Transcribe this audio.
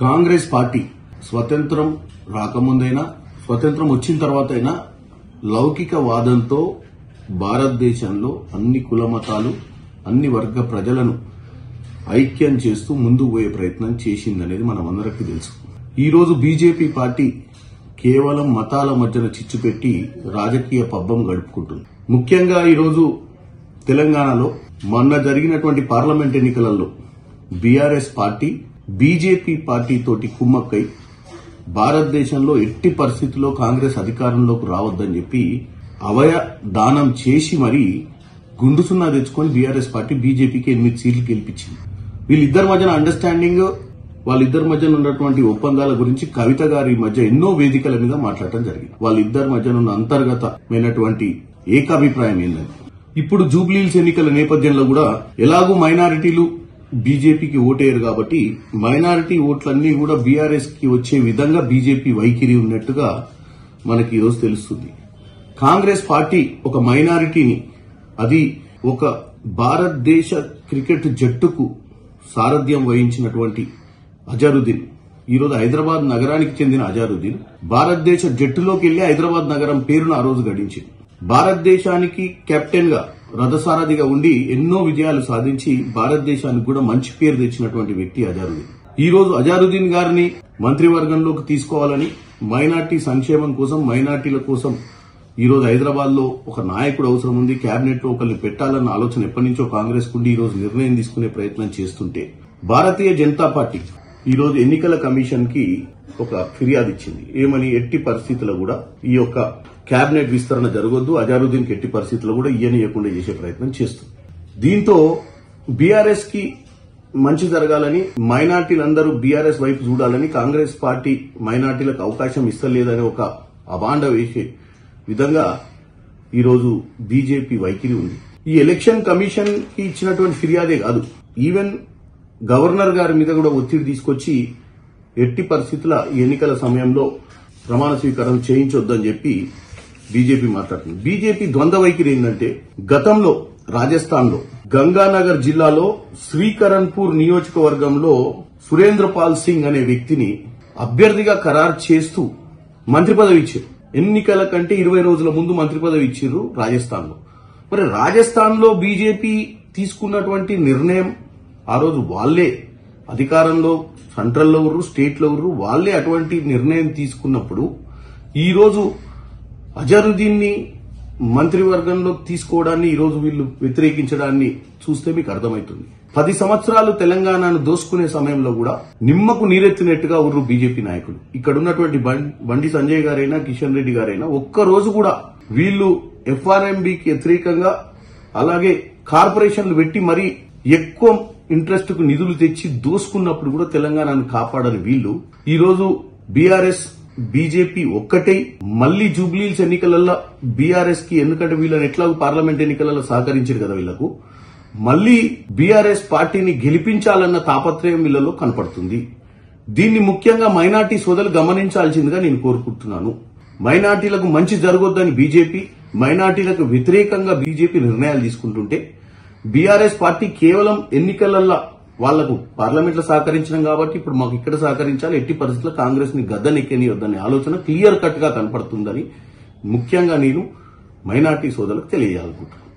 Congress party స్వతంత్రం రాకముందైనా స్వతంత్రం వచ్చిన తర్వాత అయినా లౌకిక వాదంతో భారతదేశంలో అన్ని కుల మతాలు అన్ని వర్గ ప్రజలను ఐక్యం చేస్తూ ముందుకు పోయే ప్రయత్నం చేసిందనేది మనమందరికీ తెలుసు. ఈరోజు బీజేపీ పార్టీ కేవలం మతాల మధ్యన చిచ్చు పెట్టి రాజకీయ పబ్బం గడుపుకుంటుంది. ముఖ్యంగా ఈరోజు తెలంగాణలో మొన్న జరిగినటువంటి పార్లమెంట్ ఎన్నికలలో బీఆర్ఎస్ పార్టీ బీజేపీ పార్టీ తోటి కుమ్మక్కై భారతదేశంలో ఎట్టి పరిస్థితుల్లో కాంగ్రెస్ అధికారంలోకి రావద్దని చెప్పి అవయ దానం చేసి మరీ గుండు సున్నా తెచ్చుకొని బీఆర్ఎస్ పార్టీ బీజేపీకి 8 సీట్లు గెలిపించింది. వీళ్ళిద్దరి మధ్యన అండర్స్టాండింగ్, వాళ్ళిద్దరి మధ్యన ఉన్నటువంటి ఒప్పందాల గురించి కవిత గారి మధ్య ఎన్నో వేదికల మీద మాట్లాడటం జరిగింది. వాళ్ళిద్దరి మధ్యన ఉన్న అంతర్గతమైనటువంటి ఏకాభిప్రాయం ఏంటంటే, ఇప్పుడు జూబ్లీహిల్స్ ఎన్నికల నేపథ్యంలో కూడా ఎలాగూ మైనారిటీలు బీజేపీకి ఓటేయరు కాబట్టి మైనారిటీ ఓట్లన్నీ కూడా బీఆర్ఎస్ కి వచ్చే విధంగా బీజేపీ వైఖరి ఉన్నట్టుగా మనకి ఈరోజు తెలుస్తుంది. కాంగ్రెస్ పార్టీ ఒక మైనారిటీని, అది ఒక భారతదేశ క్రికెట్ జట్టుకు సారథ్యం వహించినటువంటి అజరుద్దీన్, ఈరోజు హైదరాబాద్ నగరానికి చెందిన అజరుద్దీన్ భారతదేశ జట్టులోకి వెళ్లి హైదరాబాద్ నగరం పేరును ఆ రోజు గడించింది. భారతదేశానికి కెప్టెన్ గా రథసారథిగా ఉండి ఎన్నో విజయాలు సాధించి భారతదేశానికి కూడా మంచి పేరు తెచ్చినటువంటి వ్యక్తి అజరుద్దీన్. ఈ రోజు అజరుద్దీన్ గారిని మంత్రివర్గంలోకి తీసుకోవాలని, మైనార్టీ సంక్షేమం కోసం, మైనార్టీల కోసం ఈరోజు హైదరాబాద్ లో ఒక నాయకుడు అవసరం ఉంది, కేబినెట్ లో ఒకరిని పెట్టాలన్న ఆలోచన ఎప్పటి నుంచో కాంగ్రెస్ కుండి ఈ రోజు నిర్ణయం తీసుకునే ప్రయత్నం చేస్తుంటే భారతీయ జనతా పార్టీ ఈరోజు ఎన్నికల కమిషన్ కి ఒక ఫిర్యాదు ఇచ్చింది. ఏమని, ఎట్టి పరిస్థితుల్లో కూడా ఈ యొక్క కేబినెట్ విస్తరణ జరగొద్దు, అజరుద్దీన్ కి ఎట్టి పరిస్థితుల్లో కూడా ఇయ్యనియకుండా చేసే ప్రయత్నం చేస్తుంది. దీంతో బీఆర్ఎస్ కి మంచి జరగాలని, మైనార్టీలందరూ బీఆర్ఎస్ వైపు చూడాలని కాంగ్రెస్ పార్టీ మైనార్టీలకు అవకాశం ఇస్తలేదని ఒక అబాండ వేసే విధంగా ఈరోజు బీజేపీ వైఖరి ఉంది. ఈ ఎలక్షన్ కమిషన్ కి ఇచ్చినటువంటి ఫిర్యాదే కాదు, ఈవెన్ గవర్నర్ గారి మీద కూడా ఒత్తిడి తీసుకొచ్చి ఎట్టి పరిస్థితుల ఎన్నికల సమయంలో ప్రమాణ స్వీకారం చేయించొద్దని చెప్పి బీజేపీ మాట్లాడుతుంది. బీజేపీ ద్వంద్వ వైఖరి ఏంటంటే, గతంలో రాజస్థాన్ లో గంగానగర్ జిల్లాలో శ్రీకరణ్పూర్ నియోజకవర్గంలో సురేంద్రపాల్ సింగ్ అనే వ్యక్తిని అభ్యర్థిగా ఖరారు చేస్తూ మంత్రి పదవి ఇచ్చారు. ఎన్నికల కంటే 20 రోజుల ముందు మంత్రి పదవి ఇచ్చారు రాజస్థాన్ లో. మరి రాజస్థాన్ లో బీజేపీ తీసుకున్నటువంటి నిర్ణయం, ఆ రోజు వాళ్లే అధికారంలో సెంట్రల్లో ఉర్రు, స్టేట్ లో ఉర్రు, వాళ్లే అటువంటి నిర్ణయం తీసుకున్నప్పుడు ఈ రోజు అజరుద్దీన్ ని మంత్రివర్గంలో తీసుకోవడాన్ని ఈరోజు వీళ్లు వ్యతిరేకించడాన్ని చూస్తే మీకు అర్థమవుతుంది. 10 సంవత్సరాలు తెలంగాణను దోసుకునే సమయంలో కూడా నిమ్మకు నీరెత్తినట్టుగా ఉర్రు బీజేపీ నాయకులు. ఇక్కడ ఉన్నటువంటి బండి సంజయ్ గారైనా, కిషన్ రెడ్డి గారైనా ఒక్కరోజు కూడా వీళ్లు ఎఫ్ఆర్ఎంబీకి వ్యతిరేకంగా, అలాగే కార్పొరేషన్లు పెట్టి మరీ ఎక్కువ ఇంట్రెస్ట్ కు నిధులు తెచ్చి దోసుకున్నప్పుడు కూడా తెలంగాణను కాపాడని వీళ్లు ఈరోజు బీఆర్ఎస్ బీజేపీ ఒక్కటే మళ్లీ జూబ్లీహిల్స్ ఎన్నికలలో బీఆర్ఎస్ కి, ఎందుకంటే వీళ్ళని ఎట్లాగూ పార్లమెంట్ ఎన్నికలలో సహకరించారు కదా వీళ్లకు, మళ్లీ బీఆర్ఎస్ పార్టీని గెలిపించాలన్న తాపత్రయం వీళ్లలో కనపడుతుంది. దీన్ని ముఖ్యంగా మైనార్టీ సోదరులు గమనించాల్సిందిగా నేను కోరుకుంటున్నాను. మైనార్టీలకు మంచి జరగొద్దని బీజేపీ, మైనార్టీలకు వ్యతిరేకంగా బీజేపీ నిర్ణయాలు తీసుకుంటుంటే బీఆర్ఎస్ పార్టీ కేవలం ఎన్నికలలో వాళ్లకు పార్లమెంట్ లో సహకరించడం కాబట్టి ఇప్పుడు మాకు ఇక్కడ సహకరించాలి, ఎట్టి పరిస్థితుల్లో కాంగ్రెస్ ని గద్దెనెక్కనియొద్దనే ఆలోచన క్లియర్ కట్ గా కనపడుతుందని ముఖ్యంగా నేను మైనార్టీ సోదరులకు తెలియజేయాలనుకుంటున్నాను.